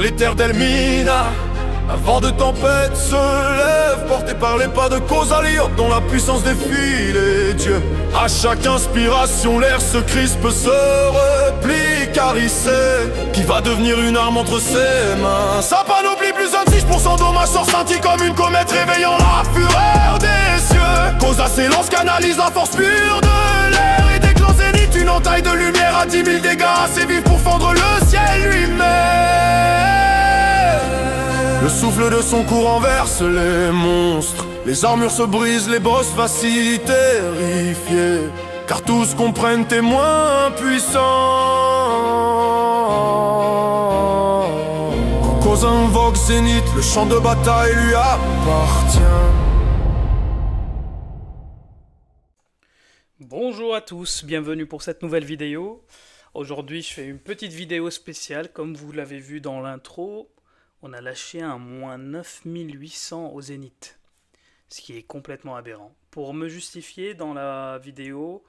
les terres d'Elmina. Un vent de tempête se lève, porté par les pas de Causaliote, dont la puissance défie les dieux. À chaque inspiration, l'air se crispe, se replie, carissé. Qui va devenir une arme entre ses mains? Sa panoplie plus 26% dommages sort scintille comme une comète, réveillant la fureur des cieux. Causa s'élance, canalise la force pure de l'air et déclenche zénith, une entaille de lumière à 10 000 dégâts, assez vif pour fendre le ciel lui-même. Le souffle de son cours renverse les monstres. Les armures se brisent, les boss vacillent terrifiés, car tous comprennent t'es moins puissant. Quand Cause invoque Zénith, le champ de bataille lui appartient. Bonjour à tous, bienvenue pour cette nouvelle vidéo. Aujourd'hui je fais une petite vidéo spéciale. Comme vous l'avez vu dans l'intro, on a lâché un moins 9800 au zénith, ce qui est complètement aberrant. Pour me justifier dans la vidéo,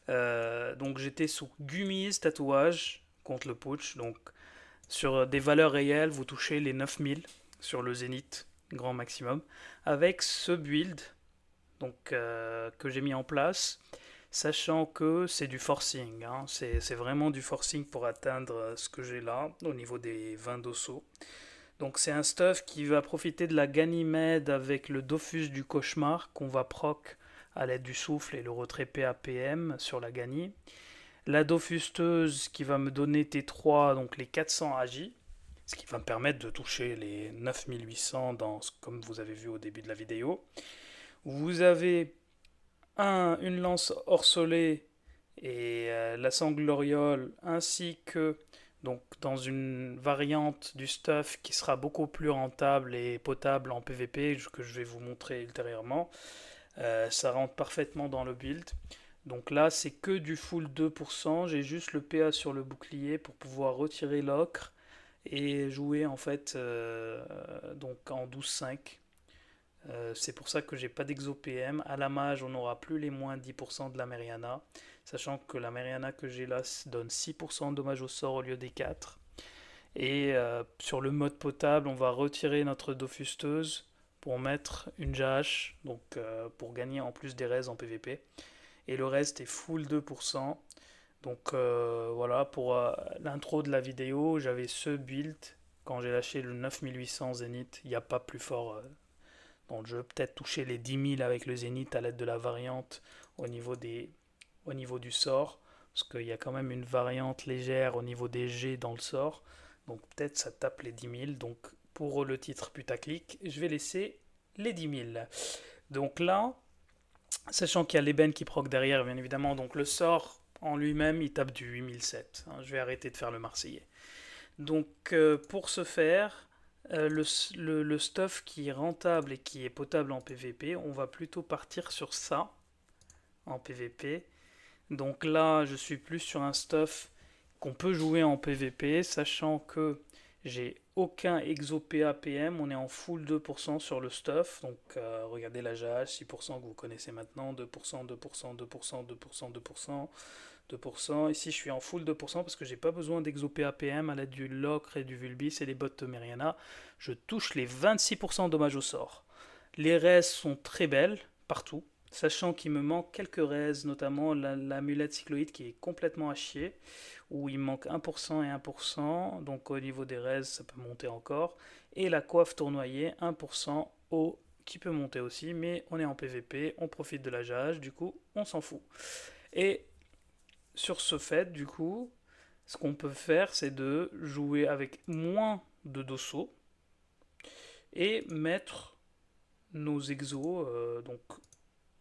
donc j'étais sous Gummies tatouage contre le putsch. Donc sur des valeurs réelles, vous touchez les 9000 sur le zénith, grand maximum, avec ce build donc, que j'ai mis en place, sachant que c'est du forcing, hein. C'est vraiment du forcing pour atteindre ce que j'ai là, au niveau des 20 d'osso. Donc c'est un stuff qui va profiter de la Ganymède avec le Dofus du cauchemar qu'on va proc à l'aide du souffle et le retrait PAPM sur la Gany. La Dofusteuse qui va me donner T3, donc les 400 AJ, ce qui va me permettre de toucher les 9800 comme vous avez vu au début de la vidéo. Vous avez une lance orcelée et la sangloriole, ainsi que donc dans une variante du stuff qui sera beaucoup plus rentable et potable en PVP, que je vais vous montrer ultérieurement. Ça rentre parfaitement dans le build. Donc là c'est que du full 2%, j'ai juste le PA sur le bouclier pour pouvoir retirer l'ocre et jouer en fait donc en 12-5. C'est pour ça que j'ai pas d'exo PM. À la mage, on n'aura plus les moins 10% de la Meriana, sachant que la Meriana que j'ai là donne 6% de dommages au sort au lieu des 4. Et sur le mode potable, on va retirer notre Dofusteuse pour mettre une JH, donc pour gagner en plus des res en PVP. Et le reste est full 2%. Donc voilà, pour l'intro de la vidéo, j'avais ce build. Quand j'ai lâché le 9800 Zénith, il n'y a pas plus fort dans le jeu. Peut-être toucher les 10 000 avec le Zénith à l'aide de la variante au niveau du sort. Parce qu'il y a quand même une variante légère au niveau des G dans le sort. Donc peut-être ça tape les 10 000. Donc pour le titre putaclic, je vais laisser les 10 000. Donc là, sachant qu'il y a l'ébène qui proc derrière, bien évidemment. Donc le sort en lui-même, il tape du 8007. Je vais arrêter de faire le Marseillais. Donc pour ce faire, le stuff qui est rentable et qui est potable en PVP, on va plutôt partir sur ça en PVP. Donc là, je suis plus sur un stuff qu'on peut jouer en PVP, sachant que j'ai aucun exo PAPM, on est en full 2% sur le stuff. Donc regardez la GH, 6% que vous connaissez maintenant, 2%, 2%, 2%, 2%, 2%. 2%. Ici, je suis en full 2% parce que j'ai pas besoin d'exo PAPM à l'aide du Locre et du Vulbis et les bottes de Meriana. Je touche les 26% dommages au sort. Les res sont très belles partout, sachant qu'il me manque quelques res, notamment l'amulette cycloïde qui est complètement à chier, où il manque 1% et 1%. Donc au niveau des res, ça peut monter encore. Et la coiffe tournoyée, 1% qui peut monter aussi, mais on est en PVP, on profite de la jage, du coup, on s'en fout. Et sur ce fait, du coup, ce qu'on peut faire, c'est de jouer avec moins de dosso et mettre nos exos donc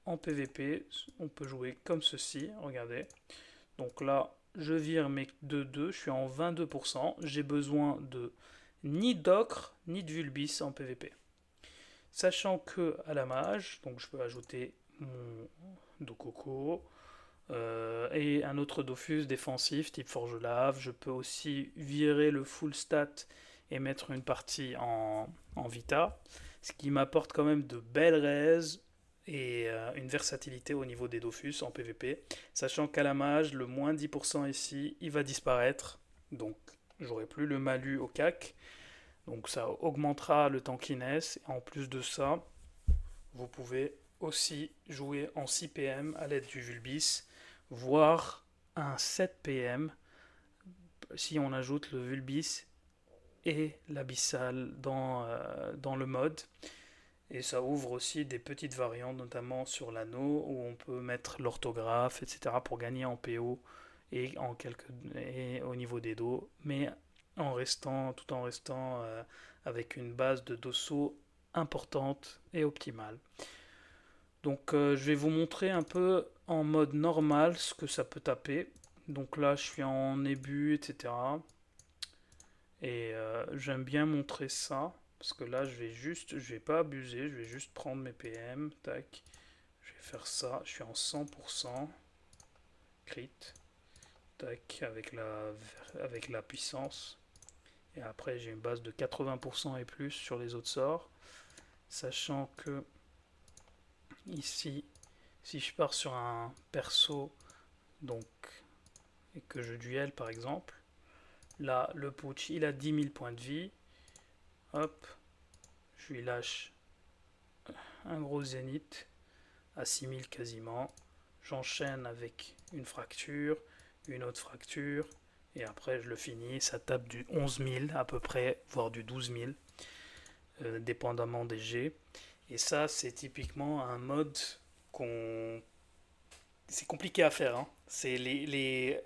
en PVP. On peut jouer comme ceci, regardez. Donc là, je vire mes 2-2, je suis en 22%. J'ai besoin de ni d'ocre ni de vulbis en PVP. Sachant que à la mage, donc je peux ajouter mon Dokoko. Et un autre Dofus défensif type Forge Lave. Je peux aussi virer le full stat et mettre une partie en Vita, ce qui m'apporte quand même de belles res et une versatilité au niveau des Dofus en PVP, sachant qu'à la mage, le moins 10% ici, il va disparaître, donc j'aurai plus le malus au CAC. Donc ça augmentera le tankiness. Et en plus de ça, vous pouvez aussi jouer en 6 PM à l'aide du Vulbis, voire un 7 PM si on ajoute le Vulbis et l'abyssal dans le mode. Et ça ouvre aussi des petites variantes, notamment sur l'anneau, où on peut mettre l'orthographe, etc. pour gagner en PO et au niveau des dos, mais tout en restant avec une base de dosso importante et optimale. Donc je vais vous montrer un peu en mode normal ce que ça peut taper. Donc là je suis en ébus, etc. Et j'aime bien montrer ça. Parce que là je vais pas abuser, je vais juste prendre mes PM. Tac. Je vais faire ça. Je suis en 100% crit. Tac, avec la puissance. Et après j'ai une base de 80% et plus sur les autres sorts. Sachant que ici, si je pars sur un perso, donc, et que je duel par exemple, là le putsch il a 10 000 points de vie. Hop, je lui lâche un gros zénith à 6000 quasiment. J'enchaîne avec une fracture, une autre fracture, et après je le finis. Ça tape du 11 000 à peu près, voire du 12 000, dépendamment des G. Et ça, c'est typiquement un mode qu'on. C'est compliqué à faire. Hein. C'est les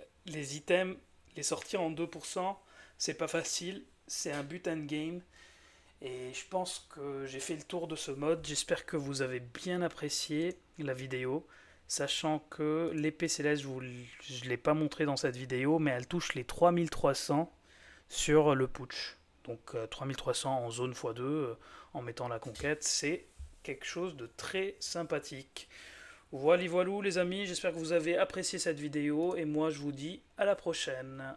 items, les sortir en 2%, c'est pas facile. C'est un but and game. Et je pense que j'ai fait le tour de ce mode. J'espère que vous avez bien apprécié la vidéo. Sachant que l'épée céleste, je ne l'ai pas montré dans cette vidéo, mais elle touche les 3300 sur le putsch. Donc 3300 en zone x2 en mettant la conquête, c'est quelque chose de très sympathique. Voilà, les amis, j'espère que vous avez apprécié cette vidéo et moi je vous dis à la prochaine.